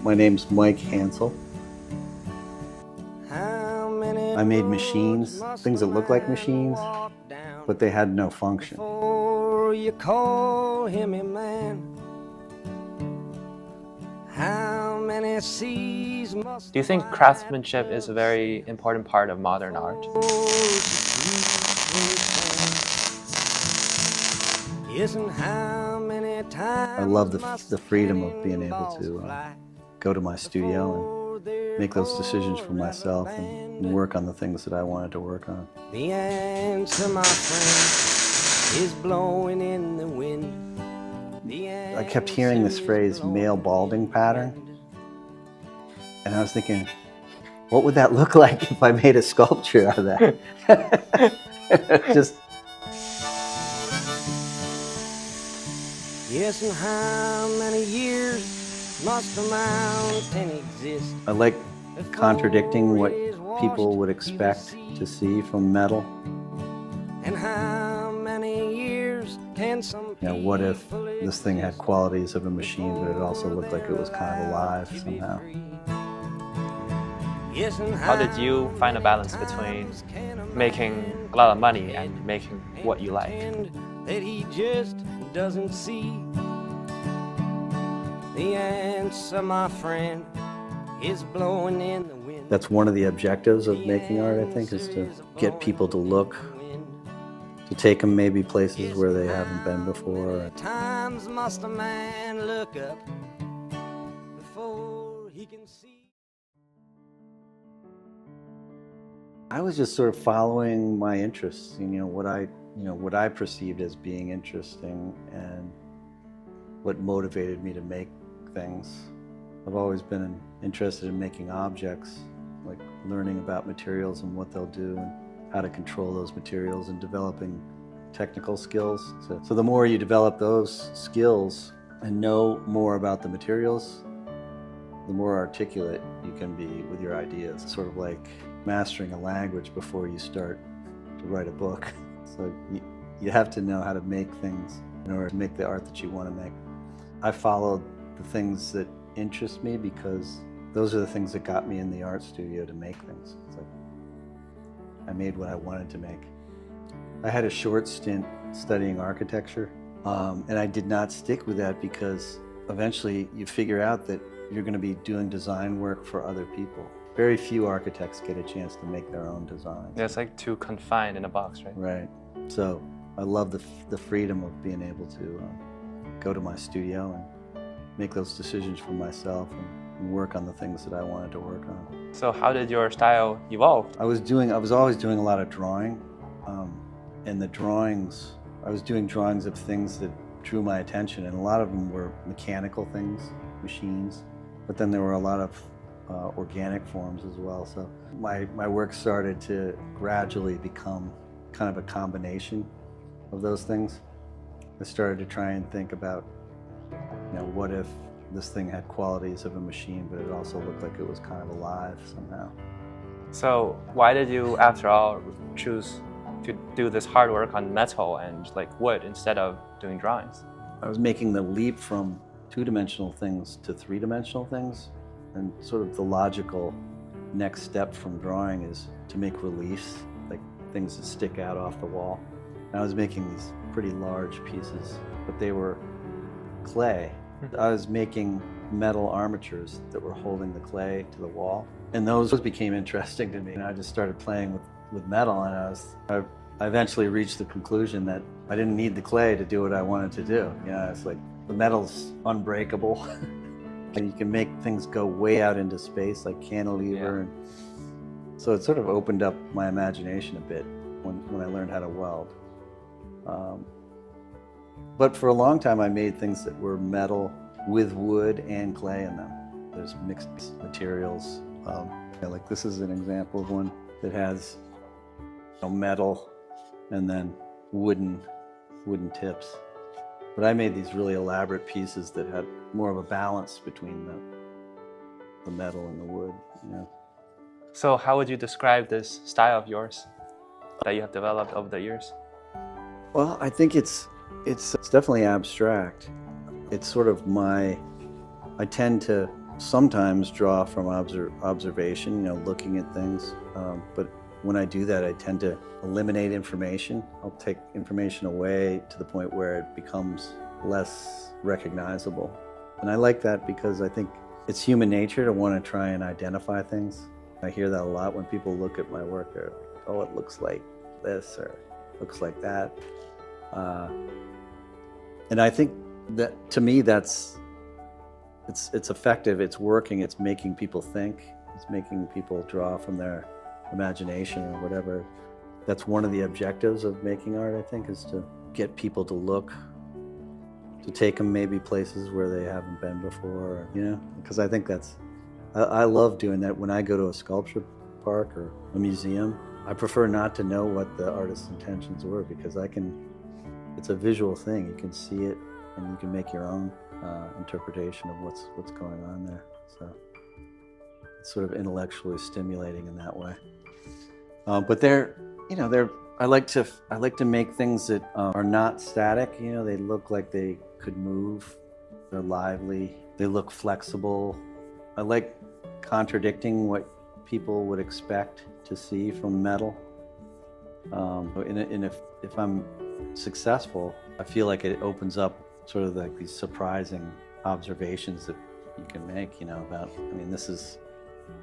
My name's Mike Hansel. I made machines, things that look like machines, but they had no function. You call him a man. How many seas must Do you think craftsmanship is a very important part of modern art? I love the freedom of being able to go to my studio and make those decisions for myself and work on the things that I wanted to work on. The answer, my friend, is blowing in the wind. I kept hearing this phrase, male balding pattern, and I was thinking, what would that look like if I made a sculpture out of that? Just Yes, and how many years must a mountain exist? I like contradicting what people would expect to see from metal. And how many years can some What if this thing had qualities of a machine, but it also looked like it was kind of alive somehow? Yes, and How did you find a balance between making a lot of money and making what you like? that he just doesn't see? The answer, my friend, is blowing in the wind. That's one of the objectives of making art, I think, is to get people to look, to take them maybe places where they haven't been before. Times must a man look up before he can see. I was just sort of following my interests, what I perceived as being interesting and what motivated me to make things. I've always been interested in making objects, like learning about materials and what they'll do and how to control those materials and developing technical skills. So the more you develop those skills and know more about the materials, the more articulate you can be with your ideas. It's sort of like mastering a language before you start to write a book. So you have to know how to make things in order to make the art that you want to make. I followed the things that interest me because those are the things that got me in the art studio to make things. It's like I made what I wanted to make. I had a short stint studying architecture, and I did not stick with that because eventually you figure out that you're going to be doing design work for other people. Very few architects get a chance to make their own designs. Yeah, it's like too confined in a box, right? Right. So I love the freedom of being able to go to my studio and make those decisions for myself and work on the things that I wanted to work on. So how did your style evolve? I was always doing a lot of drawing, and the drawings, I was doing drawings of things that drew my attention, and a lot of them were mechanical things, machines, but then there were a lot of organic forms as well. So my work started to gradually become kind of a combination of those things. I started to try and think about, what if this thing had qualities of a machine, but it also looked like it was kind of alive somehow. So why did you, after all, choose to do this hard work on metal and like wood instead of doing drawings? I was making the leap from two-dimensional things to three-dimensional things, and sort of the logical next step from drawing is to make reliefs, like things that stick out off the wall. And I was making these pretty large pieces, but they were clay. I was making metal armatures that were holding the clay to the wall, and those became interesting to me. And I just started playing with metal, and I eventually reached the conclusion that I didn't need the clay to do what I wanted to do. It's like the metal's unbreakable, and you can make things go way out into space, like cantilever. And so it sort of opened up my imagination a bit when I learned how to weld. But for a long time, I made things that were metal with wood and clay in them. There's mixed materials. Like this is an example of one that has metal and then wooden tips. But I made these really elaborate pieces that had more of a balance between the metal and the wood. So how would you describe this style of yours that you have developed over the years? Well, I think it's definitely abstract. It's sort of I tend to sometimes draw from observation, looking at things. But when I do that, I tend to eliminate information. I'll take information away to the point where it becomes less recognizable. And I like that because I think it's human nature to want to try and identify things. I hear that a lot when people look at my work. They're like, oh, it looks like this or looks like that. And I think that, to me, it's effective, it's working, it's making people think, it's making people draw from their imagination or whatever. That's one of the objectives of making art, I think, is to get people to look, to take them maybe places where they haven't been before, because I think I love doing that. When I go to a sculpture park or a museum, I prefer not to know what the artist's intentions were, because it's a visual thing. You can see it and you can make your own interpretation of what's going on there. So it's sort of intellectually stimulating in that way. But I like to make things that are not static. They look like they could move. They're lively. They look flexible. I like contradicting what people would expect to see from metal. And if I'm successful, I feel like it opens up sort of like these surprising observations that you can make, about,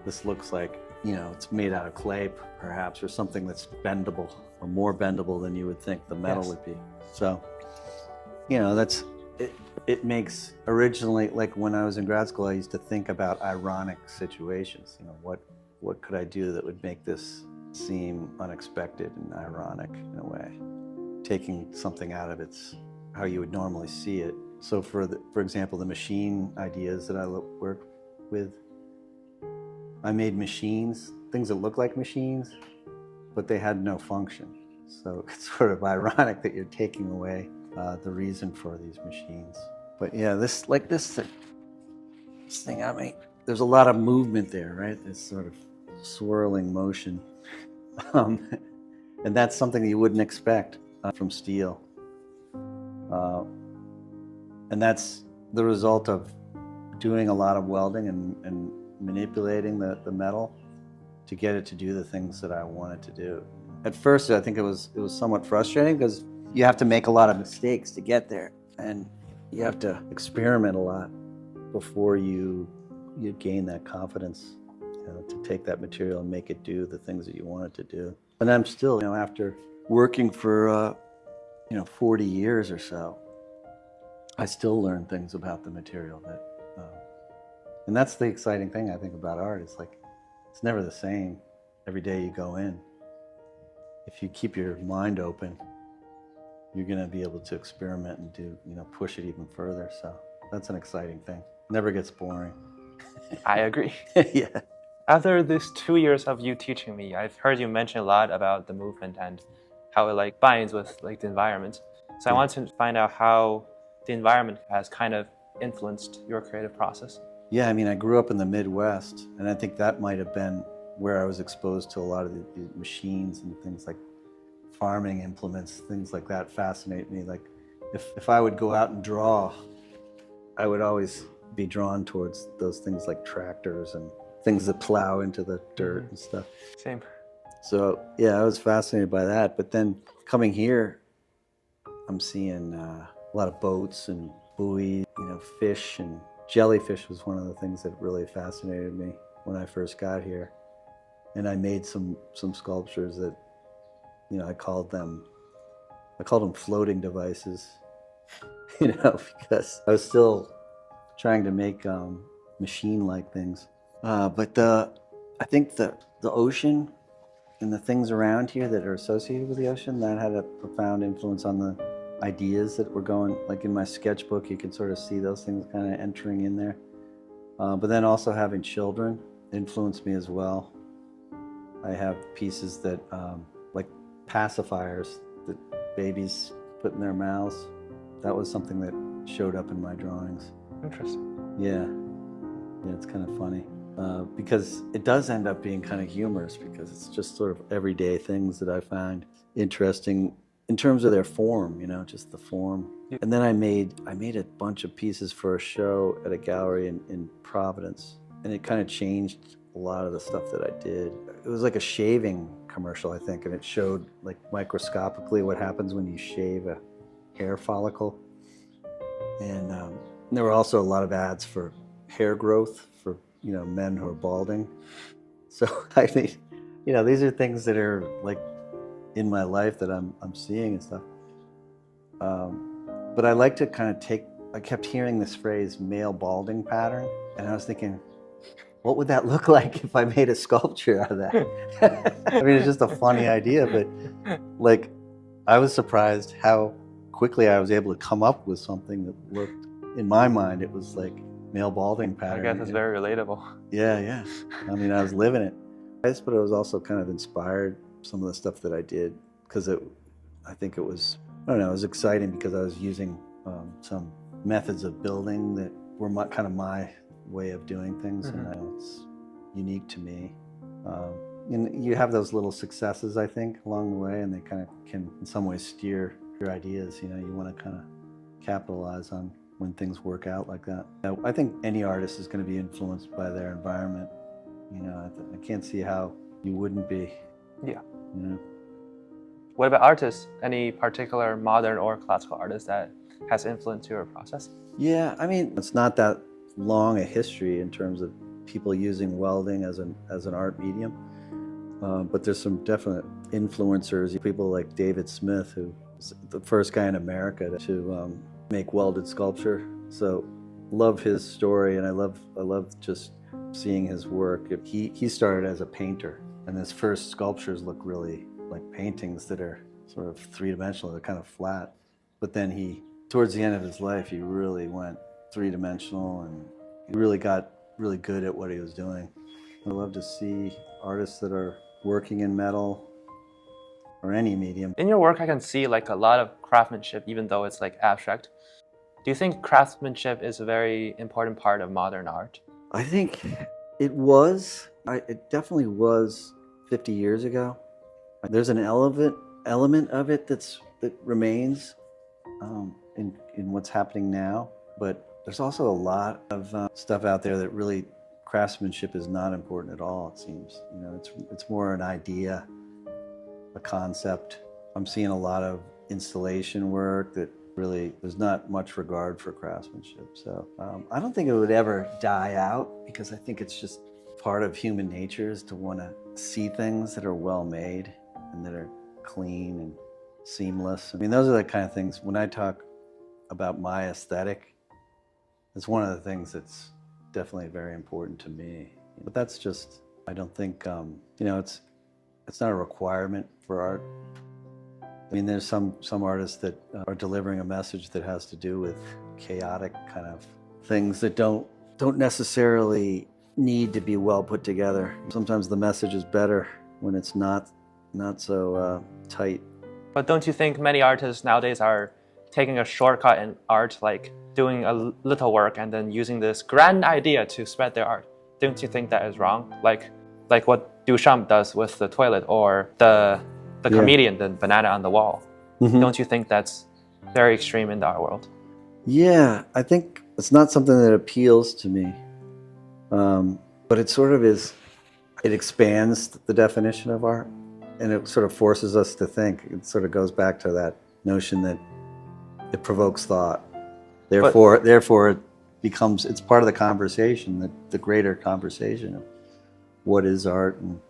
this looks like, it's made out of clay perhaps, or something that's bendable or more bendable than you would think the metal would be. So, it makes, originally, like when I was in grad school, I used to think about ironic situations. What could I do that would make this seem unexpected and ironic in a way? Taking something out of how you would normally see it. So for example, the machine ideas that I work with, I made machines, things that look like machines, but they had no function. So it's sort of ironic that you're taking away the reason for these machines. But yeah, this thing I made, there's a lot of movement there, right? This sort of swirling motion. And that's something that you wouldn't expect from steel. And that's the result of doing a lot of welding and manipulating the metal to get it to do the things that I wanted to do. At first, I think it was somewhat frustrating because you have to make a lot of mistakes to get there, and you have to experiment a lot before you gain that confidence, to take that material and make it do the things that you want it to do. And I'm still, after working for 40 years or so, I still learn things about the material and that's the exciting thing I think about art. It's like, it's never the same every day you go in. If you keep your mind open, you're going to be able to experiment and do, push it even further. So that's an exciting thing. Never gets boring. I agree. Yeah. After these 2 years of you teaching me, I've heard you mention a lot about the movement and how it binds with the environment. So I want to find out how the environment has kind of influenced your creative process. Yeah, I grew up in the Midwest, and I think that might have been where I was exposed to a lot of the machines and things like farming implements, things like that fascinate me. Like if I would go out and draw, I would always be drawn towards those things like tractors and things that plow into the dirt and stuff. Same. So yeah, I was fascinated by that. But then coming here, I'm seeing a lot of boats and buoys, fish, and jellyfish was one of the things that really fascinated me when I first got here. And I made some sculptures that, I called them floating devices, because I was still trying to make machine-like things. But I think the ocean and the things around here that are associated with the ocean, that had a profound influence on the ideas that were going, like in my sketchbook, you can sort of see those things kind of entering in there. But then also having children influenced me as well. I have pieces that, like pacifiers that babies put in their mouths. That was something that showed up in my drawings. Interesting. Yeah, it's kind of funny. Because it does end up being kind of humorous, because it's just sort of everyday things that I find interesting in terms of their form, just the form. Yeah. And then I made a bunch of pieces for a show at a gallery in Providence, and it kind of changed a lot of the stuff that I did. It was like a shaving commercial, I think, and it showed like microscopically what happens when you shave a hair follicle. And there were also a lot of ads for hair growth for men who are balding. So I mean, these are things that are like in my life that I'm seeing and stuff. But I like to kind of I kept hearing this phrase, male balding pattern, and I was thinking, what would that look like if I made a sculpture out of that? I mean, it's just a funny idea, but like, I was surprised how quickly I was able to come up with something that looked, in my mind, it was like male balding I pattern. guess it's very relatable. Yeah. I mean, I was living it. But it was also kind of inspired some of the stuff that I did because I think it was, I don't know, it was exciting because I was using some methods of building that were kind of my way of doing things, and it's unique to me. And you have those little successes, I think, along the way, and they kind of can, in some ways, steer your ideas. You want to kind of capitalize on when things work out like that. I think any artist is going to be influenced by their environment. I can't see how you wouldn't be. Yeah. You know? What about artists? Any particular modern or classical artist that has influenced your process? Yeah, I mean, it's not that long a history in terms of people using welding as an art medium, but there's some definite influencers. People like David Smith, who was the first guy in America to make welded sculpture. So, love his story, and I love just seeing his work. He started as a painter, and his first sculptures look really like paintings that are sort of three-dimensional. They're kind of flat, but then towards the end of his life, he really went three-dimensional, and he really got really good at what he was doing. I love to see artists that are working in metal or any medium. In your work, I can see like a lot of craftsmanship, even though it's like abstract. Do you think craftsmanship is a very important part of modern art? I think it was. It definitely was 50 years ago. There's an element of it that remains in what's happening now, but there's also a lot of stuff out there that really craftsmanship is not important at all. It seems, it's more an idea, a concept. I'm seeing a lot of installation work that really there's not much regard for craftsmanship. So I don't think it would ever die out, because I think it's just part of human nature is to want to see things that are well made and that are clean and seamless. I mean, those are the kind of things, when I talk about my aesthetic, it's one of the things that's definitely very important to me. But that's just, I don't think, it's not a requirement for art. I mean, there's some artists that are delivering a message that has to do with chaotic kind of things that don't necessarily need to be well put together. Sometimes the message is better when it's not so tight. But don't you think many artists nowadays are taking a shortcut in art, like doing a little work and then using this grand idea to spread their art? Don't you think that is wrong? Like what Duchamp does with the toilet, or the comedian, the banana on the wall. Mm-hmm. Don't you think that's very extreme in the art world? Yeah, I think it's not something that appeals to me. But it sort of is, it expands the definition of art, and it sort of forces us to think. It sort of goes back to that notion that it provokes thought. Therefore it becomes, it's part of the conversation, the greater conversation of what is art and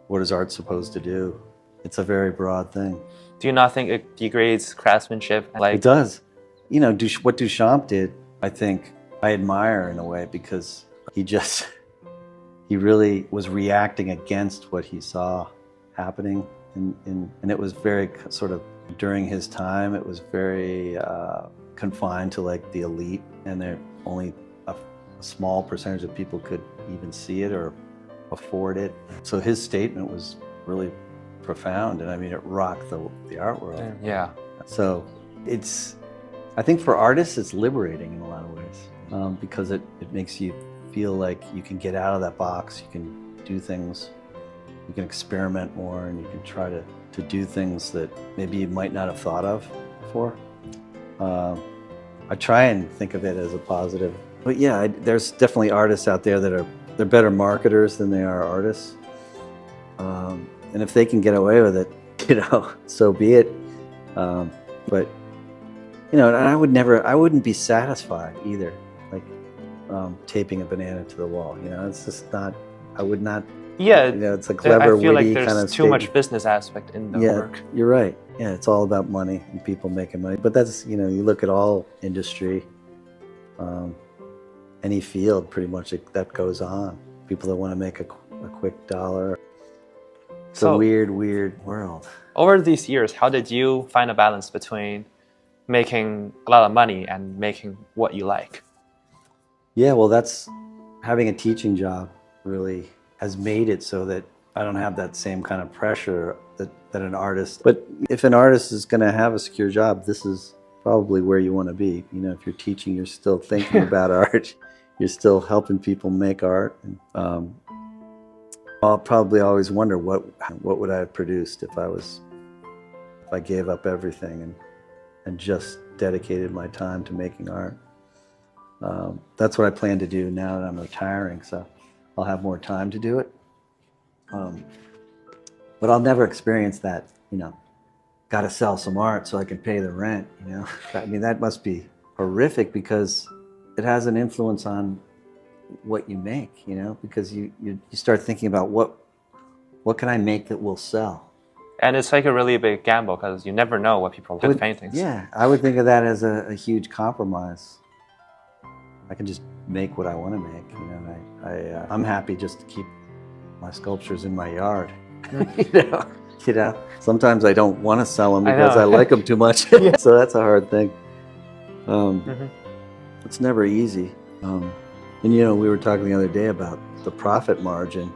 what is art supposed to do. It's a very broad thing. Do you not think it degrades craftsmanship? It does. What Duchamp did, I think, I admire in a way, because he really was reacting against what he saw happening. And it was very sort of, during his time, it was very confined to like the elite, and there only a small percentage of people could even see it or afford it. So his statement was really profound, and I mean, it rocked the art world. Yeah. So I think for artists, it's liberating in a lot of ways, because it makes you feel like you can get out of that box, you can do things you can experiment more, and you can try to do things that maybe you might not have thought of before. I try and think of it as a positive. But yeah, there's definitely artists out there that they're better marketers than they are artists. And if they can get away with it, so be it. But and I wouldn't be satisfied either, like taping a banana to the wall. It's just not. I would not. Yeah, It's a clever, I feel like witty there's kind of too much statement. business aspect in the Yeah, work. you're right. Yeah, it's all about money and people making money. But that's, you look at all industry, any field pretty much that goes on. People that want to make a quick dollar. It's a So- weird world. Over these years, how did you find a balance between making a lot of money and making what you like? Yeah, well, that's having a teaching job really has made it so that I don't have that same kind of pressure that an artist. But if an artist is going to have a secure job, this is probably where you want to be. If you're teaching, you're still thinking about art. You're still helping people make art. And, I'll probably always wonder what would I have produced if I gave up everything and just dedicated my time to making art. That's what I plan to do now that I'm retiring, so I'll have more time to do it. But I'll never experience that, got to sell some art so I can pay the rent, I mean, that must be horrific because it has an influence on what you make, because you start thinking about what can I make that will sell. And it's like a really big gamble because you never know what people do with paintings. Yeah, I would think of that as a huge compromise. I can just make what I want to make, I'm happy just to keep my sculptures in my yard. Sometimes I don't want to sell them because I like them too much. So that's a hard thing. It's never easy. And we were talking the other day about the profit margin.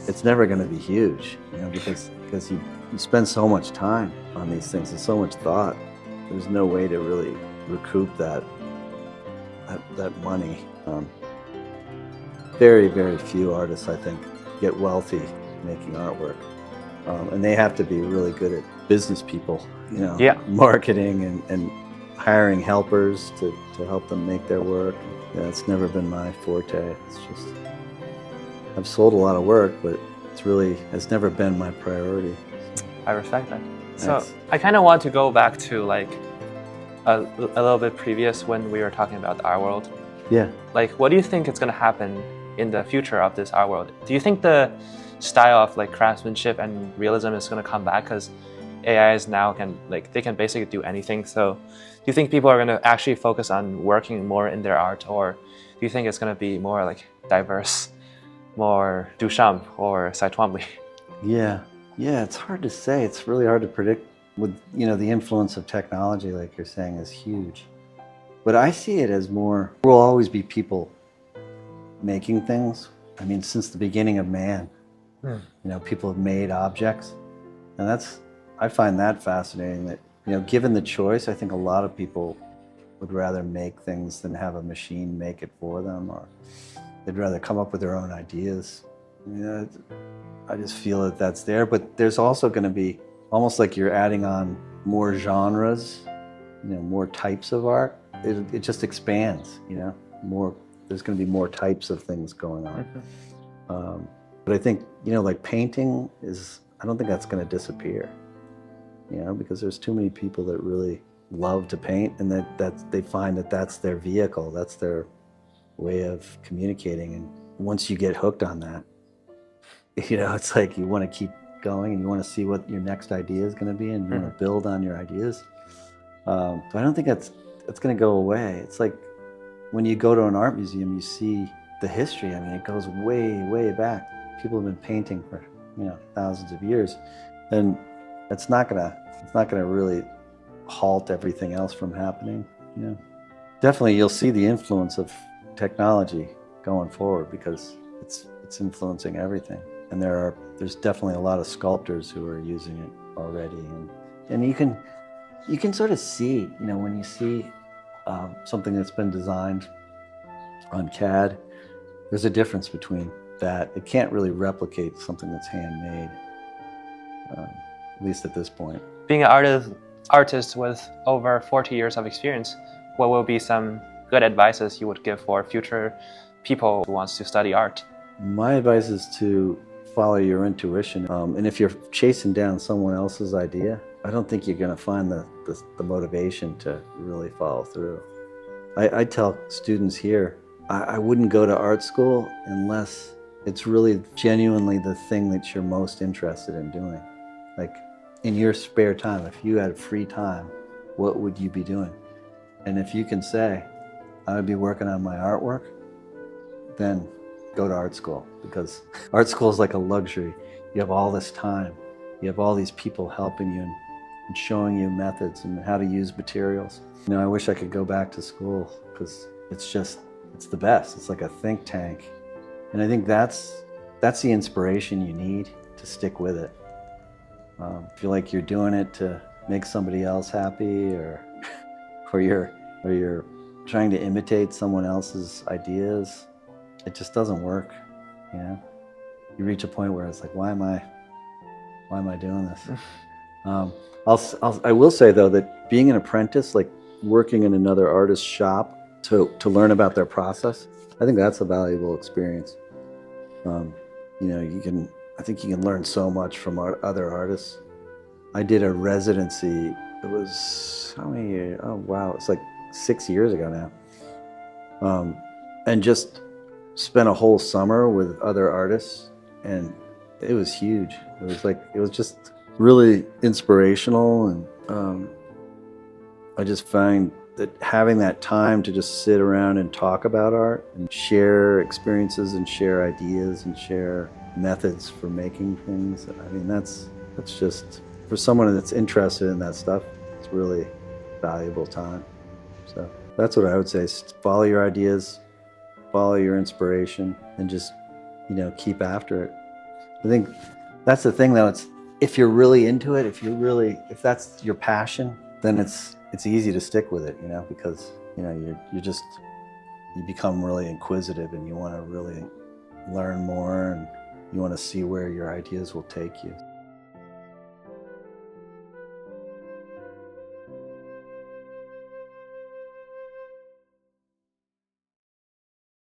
It's never going to be huge, because you spend so much time on these things and so much thought. There's no way to really recoup that money. Very, very few artists, I think, get wealthy making artwork, and they have to be really good at business people, marketing and hiring helpers to help them make their work. It's never been my forte. It's just, I've sold a lot of work, but it's never been my priority. I respect that. So Thanks. I kind of want to go back to like a little bit previous when we were talking about the art world. Yeah. Like, what do you think is going to happen in the future of this art world? Do you think the style of like craftsmanship and realism is going to come back because AIs now they can basically do anything? So do you think people are going to actually focus on working more in their art, or do you think it's going to be more like diverse, more Duchamp or Cy Twombly? Yeah, it's hard to say. It's really hard to predict. With the influence of technology, like you're saying, is huge. But I see it as more, there will always be people making things. I mean, since the beginning of man, people have made objects. And I find that fascinating that, given the choice, I think a lot of people would rather make things than have a machine make it for them, or they'd rather come up with their own ideas. I just feel that that's there. But there's also going to be almost like you're adding on more genres, more types of art. It just expands, there's going to be more types of things going on. But I think, like painting I don't think that's going to disappear, because there's too many people that really love to paint, and that they find that that's their vehicle, that's their way of communicating. And once you get hooked on that, it's like you want to keep going and you want to see what your next idea is going to be, and you want to build on your ideas. But I don't think that's going to go away. It's like when you go to an art museum, you see the history. I mean, it goes way, way back. People have been painting for thousands of years, and it's not gonna really halt everything else from happening. Definitely, you'll see the influence of technology going forward because it's influencing everything. And there's definitely a lot of sculptors who are using it already, and you can sort of see, when you see something that's been designed on CAD, there's a difference between that. It can't really replicate something that's handmade, at least at this point. Being an artist with over 40 years of experience, what will be some good advices you would give for future people who wants to study art? My advice is to follow your intuition. And if you're chasing down someone else's idea, I don't think you're going to find the motivation to really follow through. I tell students here, I wouldn't go to art school unless it's really genuinely the thing that you're most interested in doing. Like in your spare time, if you had free time, what would you be doing? And if you can say, I would be working on my artwork, then go to art school, because art school is like a luxury. You have all this time. You have all these people helping you and showing you methods and how to use materials. You know, I wish I could go back to school, because it's the best. It's like a think tank. And I think that's the inspiration you need to stick with it. Feel like you're doing it to make somebody else happy, or you're trying to imitate someone else's ideas. It just doesn't work, you know? You reach a point where it's like, why am I doing this? I will say though that being an apprentice, like working in another artist's shop to learn about their process, I think that's a valuable experience. You know, I think you can learn so much from other artists. I did a residency. It was how many years? Oh wow, it's like 6 years ago now. And just spent a whole summer with other artists, and it was huge. It was just really inspirational, and I just find that having that time to just sit around and talk about art and share experiences and share ideas and share methods for making things, I mean, that's just, for someone that's interested in that stuff, it's really valuable time. So that's what I would say, is follow your ideas, follow your inspiration, and just, you know, keep after it. I think that's the thing though, if you're really into it, if that's your passion, then it's easy to stick with it, you know, because, you know, you become really inquisitive, and you want to really learn more, and you want to see where your ideas will take you.